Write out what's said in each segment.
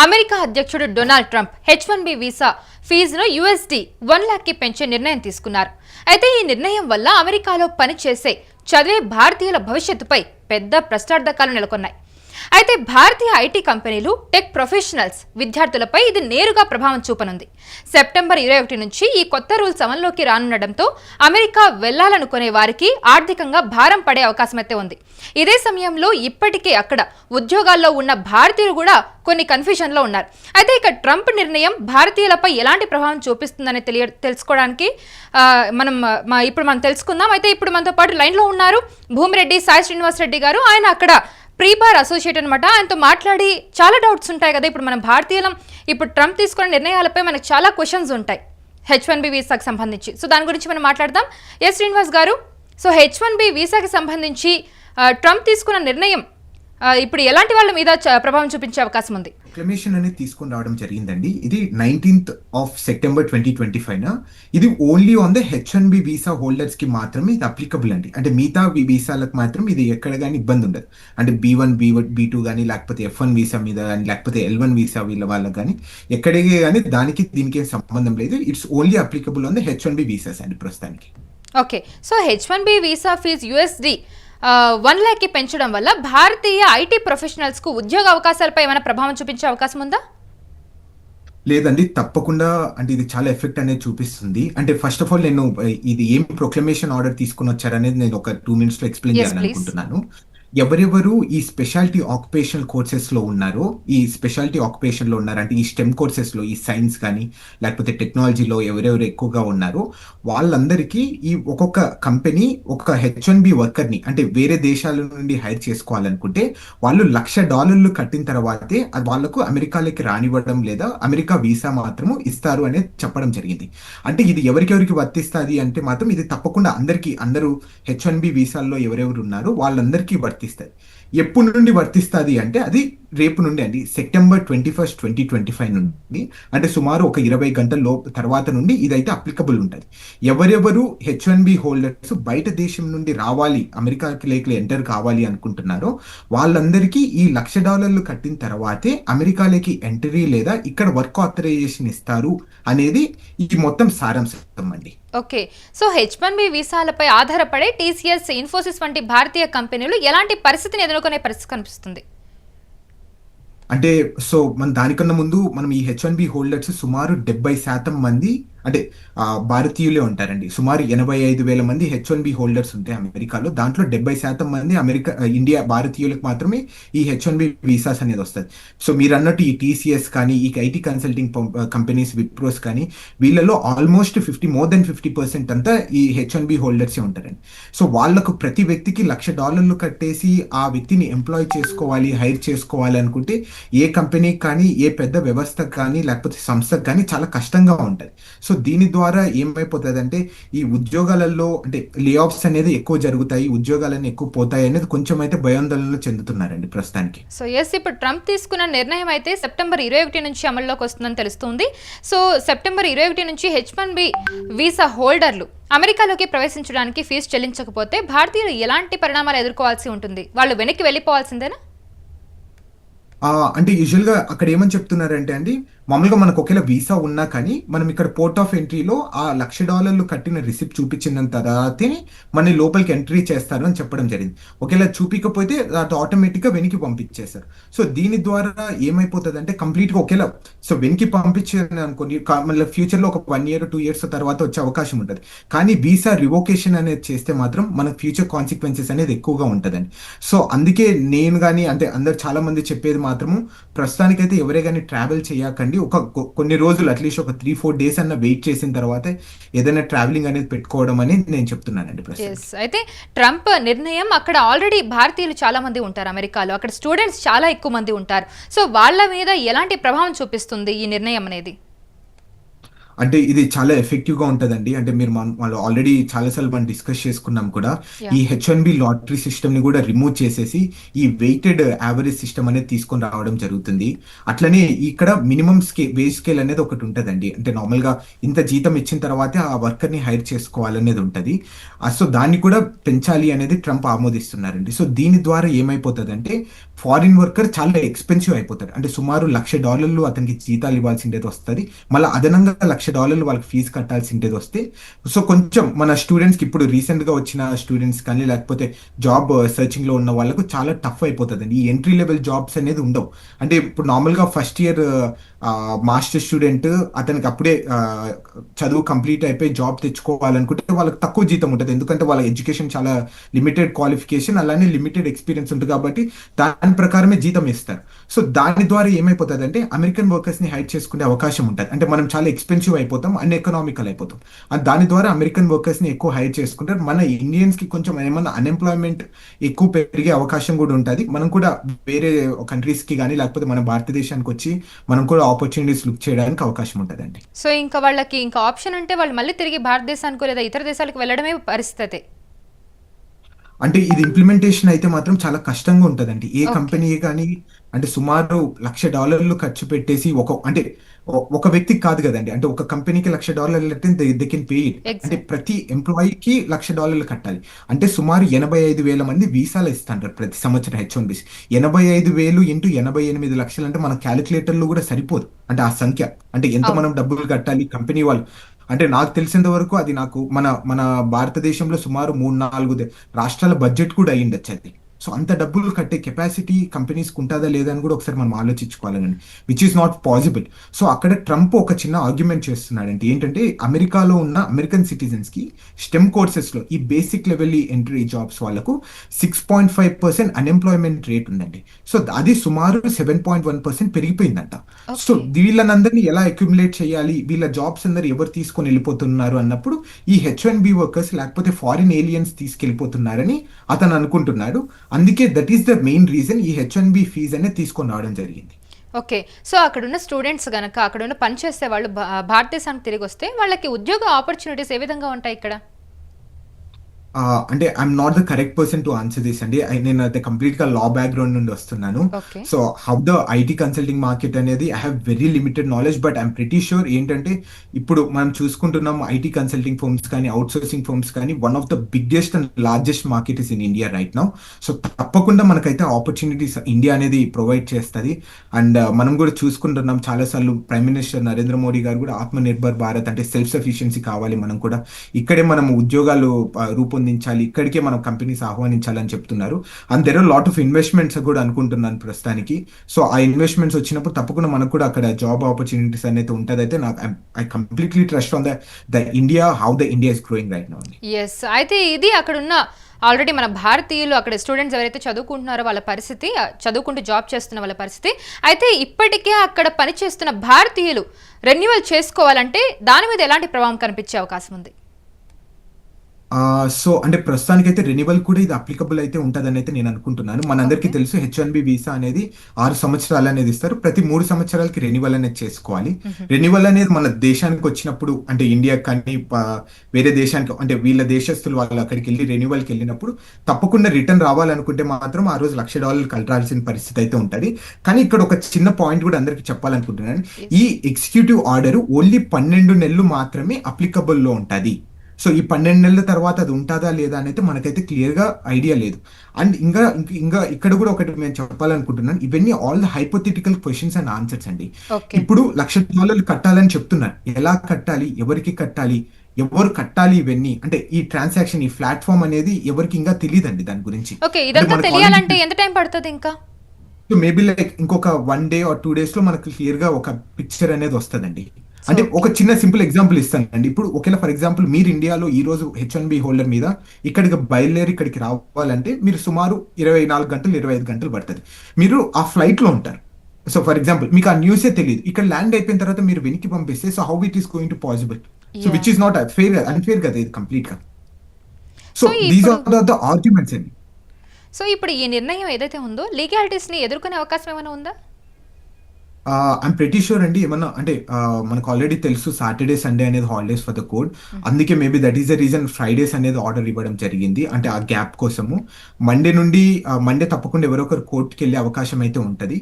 America అధ్యక్షుడు Donald Trump H1B వీసా ఫీజును USD 1 లక్షకి పెంచే నిర్ణయం తీసుకున్నారు. అయితే ఈ నిర్ణయం వల్ల అమెరికాలో పనిచేసే చదివే భారతీయుల భవిష్యత్తుపై పెద్ద ప్రశ్నార్థకాలు నెలకొన్నాయి. అయితే భారతీయ ఐటీ కంపెనీలు, టెక్ ప్రొఫెషనల్స్, విద్యార్థులపై ఇది నేరుగా ప్రభావం చూపనుంది. సెప్టెంబర్ 21 నుంచి ఈ కొత్త రూల్స్ అమల్లోకి రానుండడంతో అమెరికా వెళ్లాలనుకునే వారికి ఆర్థికంగా భారం పడే అవకాశం అయితే ఉంది. ఇదే సమయంలో ఇప్పటికే అక్కడ ఉద్యోగాల్లో ఉన్న భారతీయులు కూడా కొన్ని కన్ఫ్యూజన్లో ఉన్నారు. అయితే ఇక ట్రంప్ నిర్ణయం భారతీయులపై ఎలాంటి ప్రభావం చూపిస్తుందని తెలుసుకోవడానికి ఇప్పుడు మనం తెలుసుకుందాం. అయితే ఇప్పుడు మనతో పాటు లైన్లో ఉన్నారు భూమిరెడ్డి సాయి శ్రీనివాస్ రెడ్డి గారు. ఆయన అక్కడ ప్రీబార్ అసోసియేట్ అనమాట. ఆయనతో మాట్లాడి చాలా డౌట్స్ ఉంటాయి కదా. ఇప్పుడు మనం భారతీయులం ఇప్పుడు ట్రంప్ తీసుకున్న నిర్ణయాలపై మనకు చాలా క్వశ్చన్స్ ఉంటాయి H1B వీసాకి సంబంధించి. సో దాని గురించి మనం మాట్లాడదాం. ఎస్ శ్రీనివాస్ గారు, సో H1B వీసాకి సంబంధించి ట్రంప్ తీసుకున్న నిర్ణయం ఇప్పుడు ఎలాంటి వాళ్ళ మీద ప్రభావం చూపించే అవకాశం ఉంది? ప్రొక్లమేషన్ అనేది తీసుకొని రావడం జరిగిందండి. ఇది 19th of September 2025 ఇది only on the H1B visa holders కి మాత్రమే ఇది అప్లికబుల్ అండి. అంటే మిగతా వీసాలకు మాత్రం ఇది ఎక్కడ కానీ ఇబ్బంది ఉండదు. అంటే B1, B2 కానీ లేకపోతే F1 వీసా మీద కానీ లేకపోతే L1 వీసా వీళ్ళ వాళ్ళకి కానీ ఎక్కడికి కానీ దానికి దీనికి సంబంధం లేదు. It's only applicable on the H1B visas అండి ప్రస్తుతానికి. Okay, so H1B visa fee USD 1 లక్షకి పెంచడం వల్ల భారతీయ ఐటీ ప్రొఫెషనల్స్ కు ఉద్యోగ అవకాశాలపై ఏమైనా ప్రభావం చూపించే అవకాశం ఉందా? లేదండి, తప్పకుండా. అంటే ఇది చాలా ఎఫెక్ట్ అనేది చూపిస్తుంది. అంటే ఫస్ట్ ఆఫ్ ఆల్ నేను ఇది ఏం ప్రొక్లమేషన్ ఆర్డర్ తీసుకుని వచ్చారనేది నేను ఒక 2 minutes లో ఎక్స్ప్లెయిన్ చేయాలనుకుంటున్నాను. ఎవరెవరు ఈ స్పెషాలిటీ ఆక్యుపేషనల్ కోర్సెస్ లో ఉన్నారో, ఈ స్పెషాలిటీ ఆక్యుపేషన్ లో ఉన్నారంటే ఈ స్టెమ్ కోర్సెస్ లో, ఈ సైన్స్ కానీ లేకపోతే టెక్నాలజీలో ఎవరెవరు ఎక్కువగా ఉన్నారో వాళ్ళందరికీ ఈ ఒక్కొక్క కంపెనీ ఒక H1B వర్కర్ని అంటే వేరే దేశాల నుండి హైర్ చేసుకోవాలనుకుంటే వాళ్ళు $1,00,000 కట్టిన తర్వాతే అది వాళ్ళకు అమెరికాలోకి రానివ్వడం లేదా అమెరికా వీసా మాత్రము ఇస్తారు అనేది చెప్పడం జరిగింది. అంటే ఇది ఎవరికెవరికి వర్తిస్తుంది అంటే మాత్రం ఇది తప్పకుండా అందరూ H1B వీసాల్లో ఎవరెవరు ఉన్నారో వాళ్ళందరికీ వర్తిస్తుంది. ఎప్పుడు నుండి వర్తిస్తుంది అంటే అది రేపు నుండి అండి, September 21st, 2025 నుండి, అంటే సుమారు ఒక 20 గంటల తర్వాత నుండి ఇదైతే అప్లికబుల్ ఉంటుంది. ఎవరెవరు H1B హోల్డర్స్ బయట దేశం నుండి రావాలి, అమెరికాకి లేక ఎంటర్ కావాలి అనుకుంటున్నారో వాళ్ళందరికీ ఈ $1,00,000 కట్టిన తర్వాతే అమెరికాలోకి ఎంట్రీ లేదా ఇక్కడ వర్క్ ఆథరైజేషన్ ఇస్తారు అనేది ఈ మొత్తం సారాంశం అండి. ఓకే, సో H1B వీసాలపై ఆధారపడే TCS, ఇన్ఫోసిస్ వంటి భారతీయ కంపెనీలు ఎలాంటి పరిస్థితిని ఎదుర్కొనే పరిస్థితి కనిపిస్తుంది? అంటే సో దానికన్నా ముందు మనం ఈ H1B హోల్డర్స్ సుమారు 70% మంది అంటే భారతీయులే ఉంటారండి. సుమారు 85,000 మంది H1B హోల్డర్స్ ఉంటాయి అమెరికాలో. దాంట్లో 70% మంది ఇండియా భారతీయులకు మాత్రమే ఈ H1B వీసాస్ అనేది వస్తుంది. సో మీరు అన్నట్టు ఈ TCS కానీ ఈ ఐటీ కన్సల్టింగ్ కంపెనీస్, విప్రోస్ కానీ వీళ్ళలో ఆల్మోస్ట్ మోర్ దెన్ 50% అంతా ఈ H1B హోల్డర్సే ఉంటారండి. సో వాళ్ళకు ప్రతి వ్యక్తికి $1,00,000 కట్టేసి ఆ వ్యక్తిని ఎంప్లాయ్ చేసుకోవాలి, హైర్ చేసుకోవాలి అనుకుంటే ఏ కంపెనీకి కానీ ఏ పెద్ద వ్యవస్థకు కానీ లేకపోతే సంస్థకు కానీ చాలా కష్టంగా ఉంటుంది. సో దీని ద్వారా ఏమైపోతుంది అంటే ఈ ఉద్యోగాలలో అంటే లే ఆఫ్స్ అనేది ఎక్కువ జరుగుతాయి, ఉద్యోగాలన్నీ ఎక్కువ పోతాయి అనేది కొంచెం అయితే భయాందోళనలో చెందుతున్నారండి ప్రస్తుతానికి. సో ఇప్పుడు ట్రంప్ తీసుకున్న నిర్ణయం అయితే September 21 నుంచి అమల్లోకి వస్తుందని తెలుస్తుంది. సో September 21 నుంచి H1B వీసా హోల్డర్లు అమెరికాలోకి ప్రవేశించడానికి ఫీజు చెల్లించకపోతే భారతీయులు ఎలాంటి పరిణామాలు ఎదుర్కోవాల్సి ఉంటుంది? వాళ్ళు వెనక్కి వెళ్ళిపోవాల్సిందేనా? అంటే యూజువల్గా అక్కడ ఏమని చెప్తున్నారంటే అండి, మామూలుగా మనకు ఒకవేళ వీసా ఉన్నా కానీ మనం ఇక్కడ పోర్ట్ ఆఫ్ ఎంట్రీలో ఆ $1,00,000 కట్టిన రిసిప్ట్ చూపించిన తర్వాతే మన లోపలికి ఎంట్రీ చేస్తారు అని చెప్పడం జరిగింది. ఒకవేళ చూపించకపోతే అది ఆటోమేటిక్గా వెనక్కి పంపించేస్తారు. సో దీని ద్వారా ఏమైపోతుంది అంటే కంప్లీట్గా ఒకవేళ వెనక్కి పంపించారు అనుకోండి, మళ్ళీ ఫ్యూచర్లో ఒక 1 year 2 years తర్వాత వచ్చే అవకాశం ఉంటుంది. కానీ వీసా రివోకేషన్ అనేది చేస్తే మాత్రం మనకు ఫ్యూచర్ కాన్సిక్వెన్సెస్ అనేది ఎక్కువగా ఉంటుందండి. సో అందుకే నేను కానీ అంటే అందరు చాలా మంది చెప్పేది మాత్రము ప్రస్తుతానికైతే ఎవరే కానీ ట్రావెల్ చేయకండి, ఒక కొన్ని రోజులు అట్లీస్ట్ ఒక 3-4 days అన్న వెయిట్ చేసిన తర్వాత ఏదైనా ట్రావెలింగ్ అనేది పెట్టుకోవడం అని నేను చెప్తున్నానండి. అయితే ట్రంప్ నిర్ణయం అక్కడ ఆల్రెడీ భారతీయులు చాలా మంది ఉంటారు అమెరికాలో, అక్కడ స్టూడెంట్స్ చాలా ఎక్కువ మంది ఉంటారు. సో వాళ్ళ మీద ఎలాంటి ప్రభావం చూపిస్తుంది ఈ నిర్ణయం అనేది? అంటే ఇది చాలా ఎఫెక్టివ్ గా ఉంటదండి. అంటే మీరు వాళ్ళు ఆల్రెడీ చాలా సార్లు మనం డిస్కస్ చేసుకున్నాం కూడా. యా. ఈ H1B లాటరీ సిస్టమ్ ని కూడా రిమూవ్ చేసేసి ఈ వెయిటెడ్ యావరేజ్ సిస్టమ్ అనేది తీసుకొని రావడం జరుగుతుంది. అట్లనే ఇక్కడ మినిమం వేజ్ స్కేల్ అనేది ఒకటి ఉంటదండి. అంటే నార్మల్ గా ఇంత జీతం ఇచ్చిన తర్వాతే ఆ వర్కర్ ని హైర్ చేసుకోవాలనేది ఉంటది. సో దాన్ని కూడా పెంచాలి అనేది ట్రంప్ ఆమోదిస్తున్నారండి. సో దీని ద్వారా ఏమైపోతుందంటే ఫారిన్ వర్కర్ చాలా ఎక్స్పెన్సివ్ అయిపోతారు. అంటే సుమారు $1,00,000 అతనికి జీతాలు ఇవ్వాల్సిండేది వస్తుంది. మళ్ళీ అదనంగా $1,00,000 వాళ్ళకి ఫీజు కట్టాల్సిండేది వస్తే, సో కొంచెం మన స్టూడెంట్స్కి ఇప్పుడు రీసెంట్ గా వచ్చిన స్టూడెంట్స్ కానీ లేకపోతే జాబ్ సర్చింగ్ లో ఉన్న వాళ్ళకు చాలా టఫ్ అయిపోతుందండి. ఈ ఎంట్రీ లెవెల్ జాబ్స్ అనేది ఉండవు. అంటే ఇప్పుడు నార్మల్ గా ఫస్ట్ ఇయర్ మాస్టర్ స్టూడెంట్ అతనికి అప్పుడే చదువు కంప్లీట్ అయిపోయి జాబ్ తెచ్చుకోవాలనుకుంటే వాళ్ళకి తక్కువ జీతం ఉంటుంది. ఎందుకంటే వాళ్ళ ఎడ్యుకేషన్ చాలా లిమిటెడ్ క్వాలిఫికేషన్ అలానే లిమిటెడ్ ఎక్స్పీరియన్స్ ఉంటుంది కాబట్టి దాని ప్రకారమే జీతం ఇస్తారు. సో దాని ద్వారా ఏమైపోతుంది అంటే అమెరికన్ వర్కర్స్ ని హైర్ చేసుకునే అవకాశం ఉంటుంది. అంటే మనం చాలా ఎక్స్పెన్సివ్ అయిపోతాం అండ్ ఎకనామికల్ అయిపోతాం. దాని ద్వారా అమెరికన్ వర్కర్స్ ని ఎక్కువ హైర్ చేసుకుంటారు. మన ఇండియన్స్ కి కొంచెం ఏమన్నా అన్ఎంప్లాయ్మెంట్ ఎక్కువ పెరిగే అవకాశం కూడా ఉంటుంది. మనం కూడా వేరే కంట్రీస్ కి కానీ లేకపోతే మన భారతదేశానికి వచ్చి మనం కూడా ఆపర్చునిటీస్ లుక్ చేయడానికి అవకాశం ఉంటుందండి. సో ఇంకా వాళ్ళకి ఇంకా ఆప్షన్ అంటే వాళ్ళు మళ్ళీ తిరిగి భారతదేశానికి లేదా ఇతర దేశాలకు వెళ్ళడమే పరిస్థితి. అంటే ఇది ఇంప్లిమెంటేషన్ అయితే మాత్రం చాలా కష్టంగా ఉంటదండి. ఏ ఓకే. కంపెనీ కానీ అంటే సుమారు $1,00,000 ఖర్చు పెట్టేసి అంటే ఒక వ్యక్తికి కాదు కదండి. అంటే ఒక కంపెనీకి $1,00,000 అంటే దే కెన్ పే ఇట్. అంటే ఎగ్జాక్ట్. ప్రతి ఎంప్లాయీకి $1,00,000 కట్టాలి. అంటే సుమారు 85,000 మంది వీసాలు ఇస్తుంటారు ప్రతి సంవత్సరం H1Bs. 85,000 ఇంటూ 88 లక్షలు అంటే మన క్యాలిక్యులేటర్లు కూడా సరిపోదు. అంటే ఆ సంఖ్య అంటే ఎంత అవును. మనం డబ్బులు కట్టాలి కంపెనీ వాళ్ళు. అంటే నాకు తెలిసినంత వరకు అది నాకు మన మన భారతదేశంలో సుమారు 3-4 రాష్ట్రాల బడ్జెట్ కూడా అయ్యిండొచ్చు అది. సో అంత డబ్బులు కట్టే కెపాసిటీ కంపెనీస్కి ఉంటుందా లేదా అని కూడా ఒకసారి మనం ఆలోచించుకోవాలండి. Which is not possible. So అక్కడ ట్రంప్ ఒక చిన్న ఆర్గ్యుమెంట్ చేస్తున్నాడంటే ఏంటంటే అమెరికాలో ఉన్న అమెరికన్ సిటిజన్స్ కి స్టెమ్ కోర్సెస్ లో ఈ బేసిక్ లెవెల్ ఎంట్రీ జాబ్స్ వాళ్ళకు 6.5% అన్ఎంప్లాయ్మెంట్ రేట్ ఉందండి. సో అది సుమారు 7.1% పెరిగిపోయిందంట. So okay. వీళ్ళనందరినీ ఎలా అక్యుములేట్ చేయాలి, వీళ్ళ జాబ్స్ అందరు ఎవరు తీసుకొని వెళ్ళిపోతున్నారు అన్నప్పుడు ఈ H1B వర్కర్స్ లేకపోతే ఫారిన్ ఏలియన్స్ తీసుకెళ్ళిపోతున్నారని అతను అనుకుంటున్నాడు. అందుకే that is the main reason ఈ H1B ఫీజ్ అనేది తీసుకొని రావడం జరిగింది. ఓకే. సో అక్కడున్న స్టూడెంట్స్ గనక అక్కడున్న పని చేసే వాళ్ళు భారతదేశానికి తిరిగి వస్తే వాళ్ళకి ఉద్యోగ ఆపర్చునిటీస్ ఏ విధంగా ఉంటాయి ఇక్కడ? అంటే I'm not the correct person to answer this అండి. నేను అయితే కంప్లీట్ గా లా బ్యాక్గ్రౌండ్ నుండి వస్తున్నాను. Okay. So how the IT consulting market అనేది I have very limited knowledge. But I'm pretty sure ఏంటంటే ఇప్పుడు మనం చూసుకుంటున్నాం ఐటీ కన్సల్టింగ్ ఫర్మ్స్ కానీ అవుట్ సోర్సింగ్ ఫర్మ్స్ కానీ one of the biggest and largest market is in India right now. So తప్పకుండా మనకైతే opportunities India అనేది ప్రొవైడ్ చేస్తుంది. అండ్ మనం కూడా చూసుకుంటున్నాం చాలా సార్లు ప్రైమ్ మినిస్టర్ నరేంద్ర మోడీ గారు కూడా ఆత్మ నిర్భర్ భారత్ అంటే సెల్ఫ్ సఫిషియన్సీ కావాలి, మనం కూడా ఇక్కడే మనం ఉద్యోగాలు రూపొందించాలి, ఇక్కడికే మనం కంపెనీస్ ఆహ్వానించాలని చెప్తున్నారు. And there are lot of investments కూడా అనుకుంటున్నాను ప్రస్తుతానికి. సో ఆ ఇన్వెస్ట్మెంట్స్ వచ్చినప్పుడు తప్పకుండా మనకు కూడా అక్కడ జాబ్ ఆపర్చునిటీస్ అనేది ఉంటుంది. అయితే నాకు I completely trust on the India, how the India is growing right now. Yes. అయితే ఇది అక్కడున్న ఆల్రెడీ మన భారతీయులు అక్కడ స్టూడెంట్స్ ఎవరైతే చదువుకుంటున్నారో వాళ్ళ పరిస్థితి, చదువుకుంటూ జాబ్ చేస్తున్న వాళ్ళ పరిస్థితి. అయితే ఇప్పటికే అక్కడ పనిచేస్తున్న భారతీయులు రెన్యువల్ చేసుకోవాలంటే దాని మీద ఎలాంటి ప్రభావం కనిపించే అవకాశం ఉంది? సో అంటే ప్రస్తుతానికైతే రెన్యువల్ కూడా ఇది అప్లికబుల్ అయితే ఉంటుందని అయితే నేను అనుకుంటున్నాను. మనందరికీ ఓకే. తెలుసు H1B వీసా అనేది 6 సంవత్సరాలు అనేది ఇస్తారు. ప్రతి 3 సంవత్సరాలకి రెన్యువల్ అనేది చేసుకోవాలి. రెన్యువల్ అనేది మన దేశానికి వచ్చినప్పుడు అంటే ఇండియా కానీ వేరే దేశానికి అంటే వీళ్ళ దేశస్తులు వాళ్ళు అక్కడికి వెళ్ళి రెన్యువల్కి వెళ్ళినప్పుడు తప్పకుండా రిటర్న్ రావాలనుకుంటే మాత్రం ఆ రోజు $1,00,000 కట్టాల్సిన పరిస్థితి అయితే ఉంటుంది. కానీ ఇక్కడ ఒక చిన్న పాయింట్ కూడా అందరికీ చెప్పాలనుకుంటున్నాను. ఈ ఎగ్జిక్యూటివ్ ఆర్డర్ ఓన్లీ 12 నెలలు మాత్రమే అప్లికబుల్ లో ఉంటుంది. సో ఈ 12 నెలల తర్వాత అది ఉంటుందా లేదా అనేది మనకైతే క్లియర్ గా ఐడియా లేదు. అండ్ ఇంకా ఇంకా ఇక్కడ కూడా ఒకటి నేను చెప్పాలనుకుంటున్నాను. ఇవన్నీ all the hypothetical questions and answers అండి. ఓకే. ఇప్పుడు $1,00,000 కట్టాలని చెప్తున్నారు. ఎలా కట్టాలి, ఎవరికి కట్టాలి, ఎవరు కట్టాలి, ఇవన్నీ అంటే ఈ ట్రాన్సాక్షన్ ఈ ప్లాట్ఫామ్ అనేది ఎవరికి ఇంకా తెలియదండి దాని గురించి. ఓకే. ఇదంతా తెలియాలంటే ఎంత టైం పడుతుంది ఇంకా? మేబీ లైక్ ఇంకొక 1 day or 2 days లో మనకు క్లియర్ గా ఒక పిక్చర్ అనేది వస్తుందండి. సో అంటే ఓకే. ఒక చిన్న సింపుల్ ఎగ్జాంపుల్ ఇస్తానండి. ఇప్పుడు ఒకవేళ ఫర్ ఎగ్జాంపుల్ మీరు ఇండియాలో ఈ రోజు H1B హోల్డర్ మీద ఇక్కడికి బయలుదేరి ఇక్కడికి రావాలంటే మీరు సుమారు 24 గంటలు 25 గంటలు పడుతుంది. మీరు ఆ ఫ్లైట్ లో ఉంటారు. సో ఫర్ ఎగ్జాంపుల్ మీకు ఆ న్యూసే తెలియదు. ఇక్కడ ల్యాండ్ అయిపోయిన తర్వాత మీరు వెనక్కి పంపిస్తే so how it is going to possible? So yeah. Which is not unfair కదా ఇది కంప్లీట్ గా. సో సో దీస్ ఇప్పుడు ఆర్ ద ఆర్గ్యుమెంట్స్ అండి. సో ఇప్పుడు ఈ నిర్ణయం ఏదైతే ఉందో లీగాలిటీస్ ని ఎదుర్కొనే అవకాశం ఏమైనా ఉందా? ఐమ్ ప్రెటీ షూర్ అండి. ఏమన్నా అంటే మనకు ఆల్రెడీ తెలుసు సాటర్డే సండే అనేది హాలిడేస్ ఫర్ ద కోడ్. అందుకే maybe that is the reason Fridays అనేది ఆర్డర్ ఇవ్వడం జరిగింది, అంటే ఆ గ్యాప్ కోసము. మండే నుండి మండే తప్పకుండా ఎవరో ఒకరు కోర్టుకి వెళ్ళే అవకాశం అయితే ఉంటుంది.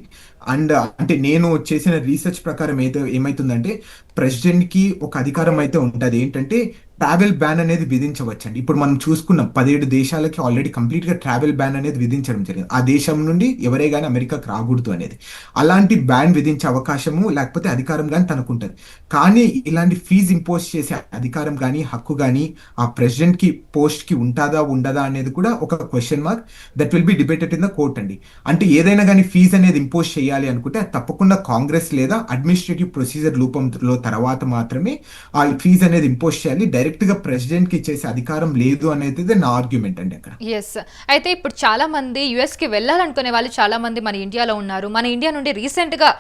అండ్ అంటే నేను చేసిన రీసెర్చ్ ప్రకారం అయితే ఏమైతుందంటే ప్రెసిడెంట్ కి ఒక అధికారం అయితే ఉంటుంది, ఏంటంటే ట్రావెల్ బ్యాన్ అనేది విధించవచ్చండి. ఇప్పుడు మనం చూసుకున్నాం 17 దేశాలకి ఆల్రెడీ కంప్లీట్ గా ట్రావెల్ బ్యాన్ అనేది విధించడం జరిగింది. ఆ దేశం నుండి ఎవరే కానీ అమెరికాకి రాకూడదు అనేది. అలాంటి బ్యాన్ విధించే అవకాశము లేకపోతే అధికారం కానీ తనకుంటది. కానీ ఇలాంటి ఫీజు ఇంపోజ్ చేసే అధికారం కానీ హక్కు కానీ ఆ ప్రెసిడెంట్ కి పోస్ట్ కి ఉంటుందా ఉండదా అనేది కూడా ఒక question mark. That will be debated in the court అండి. అంటే ఏదైనా కానీ ఫీజు అనేది ఇంపోజ్ చేయాలి అనుకుంటే అది తప్పకుండా కాంగ్రెస్ లేదా అడ్మినిస్ట్రేటివ్ ప్రొసీజర్ రూపంలో తర్వాత మాత్రమే ఆ ఫీజు అనేది ఇంపోజ్ చేయాలి. డైరెక్ట్ గా ప్రెసిడెంట్ కి ఇచ్చేసే అధికారం లేదు అనేది నా ఆర్గ్యుమెంట్ అండి అక్కడ. ఎస్. అయితే ఇప్పుడు చాలా మంది యుఎస్ కి వెళ్ళాలనుకునే వాళ్ళు చాలా మంది మన ఇండియాలో ఉన్నారు. మన ఇండియా నుండి రీసెంట్ గా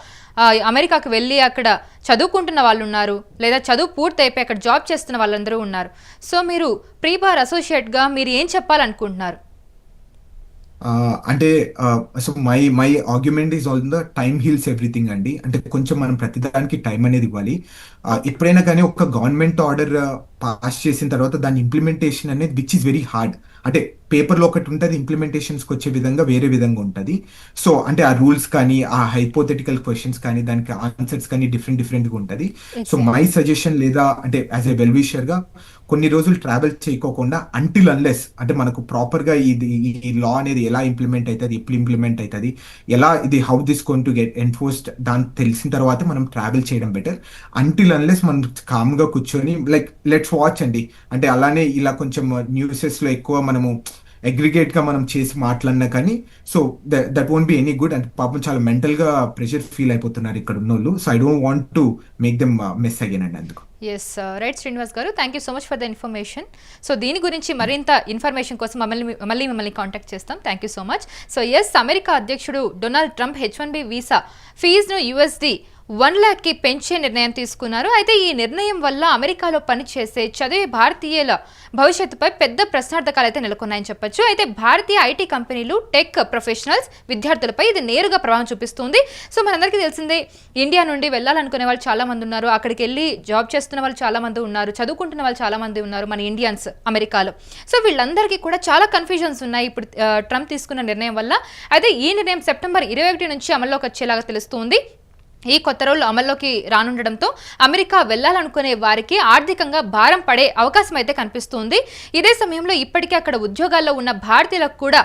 అమెరికాకు వెళ్ళి అక్కడ చదువుకుంటున్న వాళ్ళు ఉన్నారు, లేదా చదువు పూర్తి అయిపోయి అక్కడ జాబ్ చేస్తున్న వాళ్ళందరూ ఉన్నారు. సో మీరు ప్రీ బార్ అసోసియేట్ గా మీరు ఏం చెప్పాలనుకుంటున్నారు? అంటే so my argument is all the time heels everything అండి. అంటే కొంచెం మనం ప్రతిదానికి టైం అనేది ఇవ్వాలి. ఎప్పుడైనా కానీ ఒక గవర్నమెంట్ ఆర్డర్ పాస్ చేసిన తర్వాత దాని ఇంప్లిమెంటేషన్ అనేది విచ్ ఇస్ వెరీ హార్డ్. అంటే పేపర్లో ఒకటి ఉంటుంది, ఇంప్లిమెంటేషన్స్కి వచ్చే విధంగా వేరే విధంగా ఉంటుంది. సో అంటే ఆ రూల్స్ కానీ ఆ హైపోథెటికల్ క్వశ్చన్స్ కానీ దానికి ఆన్సర్స్ కానీ డిఫరెంట్గా ఉంటుంది. సో మై సజెషన్ లేదా అంటే యాజ్ ఎ వెల్ విషర్గా కొన్ని రోజులు ట్రావెల్ చేయకోకుండా అంటిల్ అన్లెస్ అంటే మనకు ప్రాపర్గా ఈ లా అనేది ఎలా ఇంప్లిమెంట్ అవుతుంది, ఎప్పుడు ఇంప్లిమెంట్ అవుతుంది, ఎలా ఇది how this going to get enforced దాన్ని తెలిసిన తర్వాత మనం ట్రావెల్ చేయడం బెటర్. అంటిల్ అన్లెస్ మనం కామ్గా కూర్చొని లైక్ లెట్స్ వాచ్ అండి. అంటే అలానే ఇలా కొంచెం న్యూసెస్లో ఎక్కువ మనము అగ్రిగేట్ గా మనం చేసి మాట్లాడినా కానీ so that won't be any good. అంటే పాపం చాలా మెంటల్ గా ప్రెషర్ ఫీల్ అయిపోతున్నారు ఇక్కడ ఉన్న వాళ్ళు. So I don't want to make them miss again అండి అందుకు. Yes right Srinivas garu, thank you so much for the information. So దీని గురించి మరింత ఇన్ఫర్మేషన్ కోసం మిమ్మల్ని కాంటాక్ట్ చేస్తాం. Thank you so much. So yes, America అధ్యక్షుడు డొనాల్డ్ ట్రంప్ H1B వీసా ఫీజును USD 1 lakh పెంచే నిర్ణయం తీసుకున్నారు. అయితే ఈ నిర్ణయం వల్ల అమెరికాలో పనిచేసే చదివే భారతీయుల భవిష్యత్తుపై పెద్ద ప్రశ్నార్థకాలు అయితే నెలకొన్నాయని చెప్పొచ్చు. అయితే భారతీయ ఐటీ కంపెనీలు, టెక్ ప్రొఫెషనల్స్, విద్యార్థులపై ఇది నేరుగా ప్రభావం చూపిస్తుంది. సో మనందరికీ తెలిసిందే, ఇండియా నుండి వెళ్ళాలనుకునే వాళ్ళు చాలా మంది ఉన్నారు, అక్కడికి వెళ్ళి జాబ్ చేస్తున్న వాళ్ళు చాలా మంది ఉన్నారు, చదువుకుంటున్న వాళ్ళు చాలా మంది ఉన్నారు మన ఇండియన్స్ అమెరికాలో. సో వీళ్ళందరికీ కూడా చాలా కన్ఫ్యూజన్స్ ఉన్నాయి ఇప్పుడు ట్రంప్ తీసుకున్న నిర్ణయం వల్ల. అయితే ఈ నిర్ణయం సెప్టెంబర్ 21 నుంచి అమల్లోకి వచ్చేలాగా తెలుస్తుంది. ఈ కొత్త రూల్ అమల్లోకి రానుండడంతో అమెరికా వెళ్లాలనుకునే వారికి ఆర్థికంగా భారం పడే అవకాశం అయితే కనిపిస్తుంది. ఇదే సమయంలో ఇప్పటికే అక్కడ ఉద్యోగాల్లో ఉన్న భారతీయులకు కూడా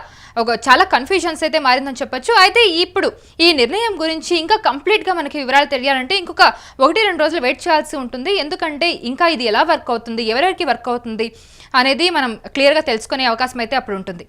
చాలా కన్ఫ్యూజన్స్ అయితే మారిందని చెప్పొచ్చు. అయితే ఇప్పుడు ఈ నిర్ణయం గురించి ఇంకా కంప్లీట్గా మనకి వివరాలు తెలియాలంటే ఇంకొక 1-2 రోజులు వెయిట్ చేయాల్సి ఉంటుంది. ఎందుకంటే ఇంకా ఇది ఎలా వర్క్ అవుతుంది, ఎవరెవరికి వర్క్ అవుతుంది అనేది మనం క్లియర్గా తెలుసుకునే అవకాశం అయితే అప్పుడు ఉంటుంది.